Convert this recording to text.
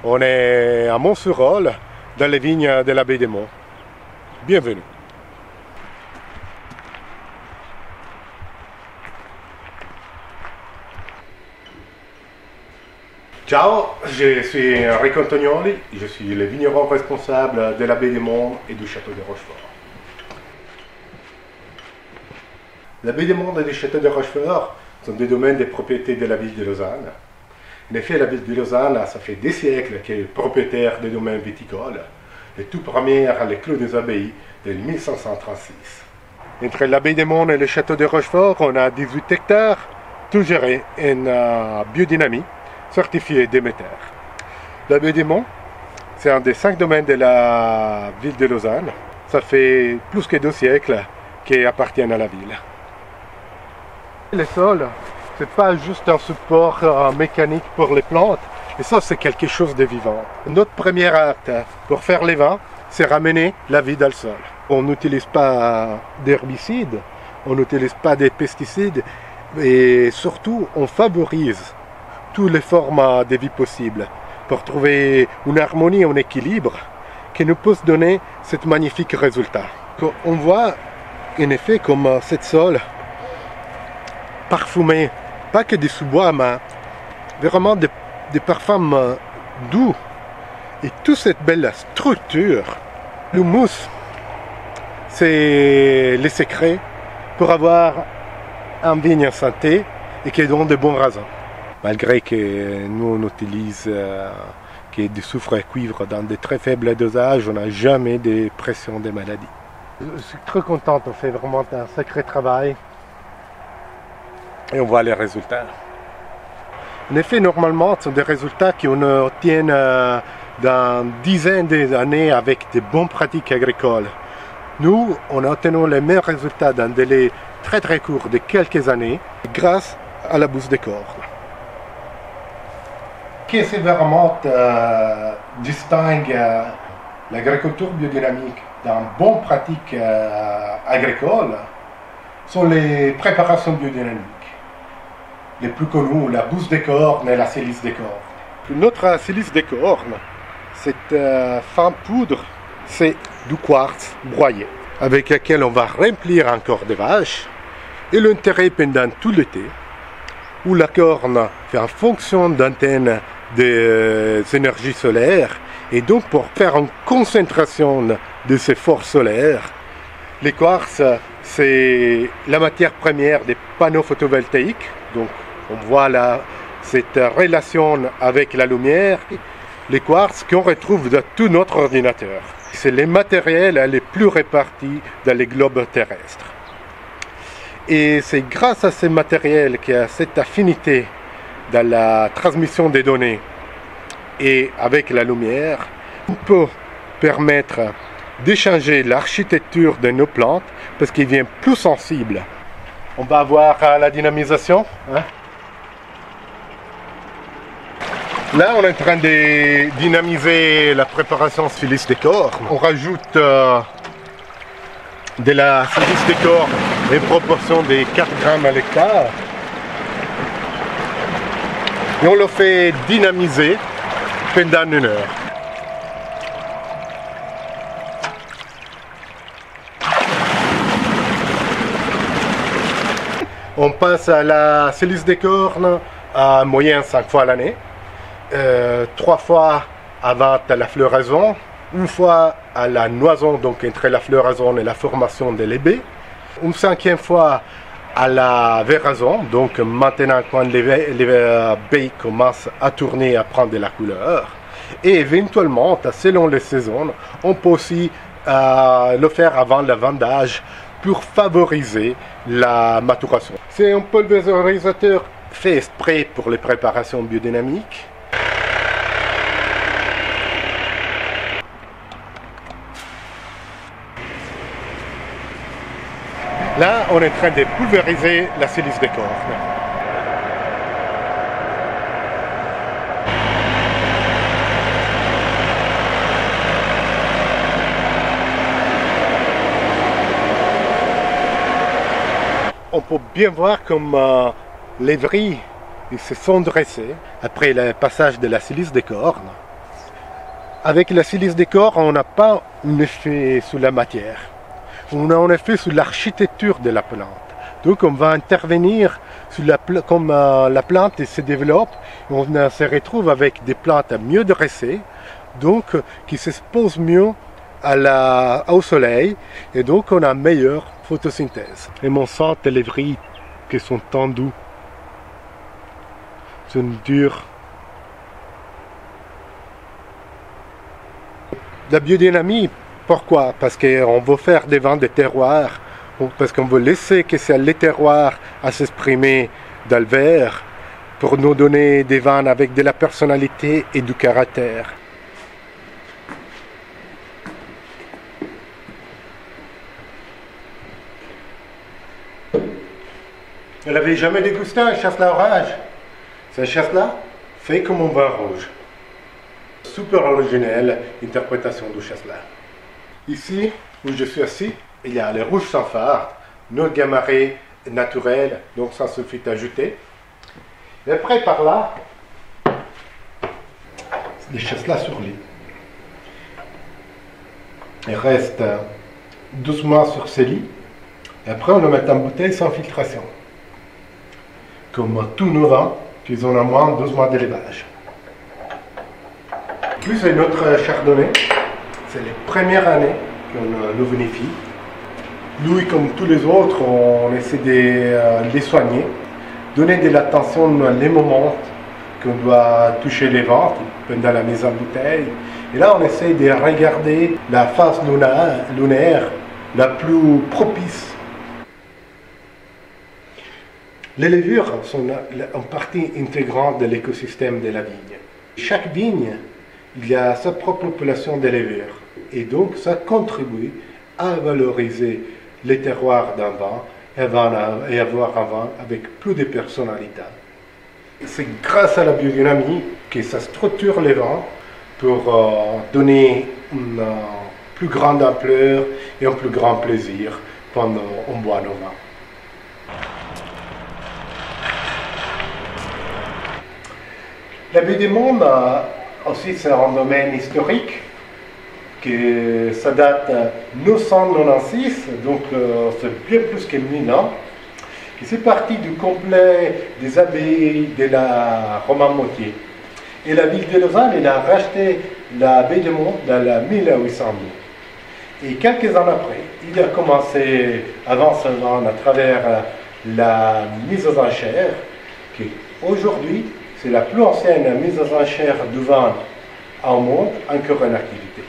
On est à Montsurol, dans les vignes de la baie des Monts. Bienvenue. Ciao, je suis Enrico Antonioli, je suis le vigneron responsable de la baie des Monts et du château de Rochefort. La baie des Monts et le château de Rochefort sont des domaines de propriété de la ville de Lausanne. En effet, la ville de Lausanne, ça fait des siècles qu'elle est propriétaire des domaines viticoles. Le tout premier, les Clos des Abbayes, de 1536. Entre la baie des Monts et le château de Rochefort, on a 18 hectares, tout géré en biodynamie, certifié Déméter. La baie des Monts, c'est un des 5 domaines de la ville de Lausanne. Ça fait plus que 2 siècles qu'elle appartient à la ville. Les sols, c'est pas juste un support mécanique pour les plantes, et ça c'est quelque chose de vivant. Notre premier acte pour faire les vins, c'est ramener la vie dans le sol. On n'utilise pas d'herbicides, on n'utilise pas de pesticides, et surtout on favorise toutes les formes de vie possibles pour trouver une harmonie, un équilibre qui nous peut donner ce magnifique résultat. On voit en effet comme cette sol parfumé, pas que des sous-bois, mais vraiment des parfums doux. Et toute cette belle structure, le mousse, c'est le secret pour avoir un vigne en santé et qui donne de bons raisins. Malgré que nous on utilise du soufre à cuivre dans de très faibles dosages, on n'a jamais de pression de maladie. Je suis très content, on fait vraiment un sacré travail. Et on voit les résultats. En effet, normalement, ce sont des résultats qu'on obtient dans dizaines d'années avec de bonnes pratiques agricoles. Nous, on obtenu les meilleurs résultats dans un délai très très court de quelques années grâce à la bouse des cornes. Qu'est-ce qui vraiment distingue l'agriculture biodynamique dans bonnes pratiques agricoles sont les préparations biodynamiques. Les plus connus, la bouse des cornes et la silice des cornes. Notre silice des cornes, cette fin poudre, c'est du quartz broyé, avec lequel on va remplir un corps de vache et l'enterrer pendant tout l'été, où la corne fait en fonction d'antennes des énergies solaires, et donc pour faire une concentration de ces forces solaires, les quartz, c'est la matière première des panneaux photovoltaïques, donc on voit là cette relation avec la lumière, les quartz qu'on retrouve dans tout notre ordinateur. C'est les matériels les plus répartis dans les globes terrestres. Et c'est grâce à ces matériels qu'il y a cette affinité dans la transmission des données et avec la lumière, on peut permettre d'échanger l'architecture de nos plantes parce qu'ils deviennent plus sensibles. On va voir la dynamisation. Là, on est en train de dynamiser la préparation silice des cornes. On rajoute de la silice des cornes en proportion de 4 grammes à l'hectare. Et on le fait dynamiser pendant 1 heure. On passe à la silice des cornes en moyenne 5 fois l'année. 3 fois avant la floraison, 1 fois à la noison, donc entre la floraison et la formation de l'ébé, une 5e fois à la véraison, donc maintenant quand les baies commencent à tourner, à prendre de la couleur, et éventuellement, selon les saisons, on peut aussi le faire avant le vendage pour favoriser la maturation. C'est un pulvérisateur fait exprès pour les préparations biodynamiques. Là, on est en train de pulvériser la silice des cornes. On peut bien voir comme les vrilles se sont dressées après le passage de la silice des cornes. Avec la silice décor, on n'a pas un effet sur la matière. On a un effet sur l'architecture de la plante. Donc on va intervenir sur comme la plante se développe, on se retrouve avec des plantes mieux dressées, donc qui s'exposent mieux au soleil, et donc on a une meilleure photosynthèse. Et on sent les vrilles qui sont tendues, sont dures. La biodynamie, pourquoi? Parce qu'on veut faire des vins de terroir, parce qu'on veut laisser que c'est les terroirs à s'exprimer dans le verre pour nous donner des vins avec de la personnalité et du caractère. Vous n'avez jamais dégusté un chasselas orage? C'est un chasselas fait comme un vin rouge. Super originelle interprétation du chasselas. Ici, où je suis assis, il y a les rouges sans phare, notre gamarré naturel, donc ça suffit d'ajouter. Et après, par là, les chasselas sur lit. Il reste 12 mois sur ces lits. Et après, on le met en bouteille sans filtration. Comme tous nos vins, qui ont au moins 12 mois d'élevage. Puis c'est notre chardonnay. C'est les premières années qu'on le vinifie. Lui, comme tous les autres, on essaie de les soigner, donner de l'attention les moments qu'on doit toucher les ventes pendant la mise en bouteille. Et là, on essaie de regarder la phase lunaire la plus propice. Les levures sont en partie intégrante de l'écosystème de la vigne. Chaque vigne, il y a sa propre population de levures. Et donc, ça contribue à valoriser les terroirs d'un vin et avoir un vin avec plus de personnalité. C'est grâce à la biodynamie que ça structure les vins pour donner une plus grande ampleur et un plus grand plaisir pendant qu'on boit nos vins. La baie des Mondes, aussi, c'est un domaine historique, que ça date de 996, donc c'est bien plus que 1000 ans. Et c'est parti du complet des abbayes de la Romain-Motier. Et la ville de Lausanne, elle a racheté la baie des Mondes dans la 1800. Et quelques années après, il a commencé à vendre à travers la mise aux enchères, qui aujourd'hui, c'est la plus ancienne mise aux enchères du vin au monde encore en activité.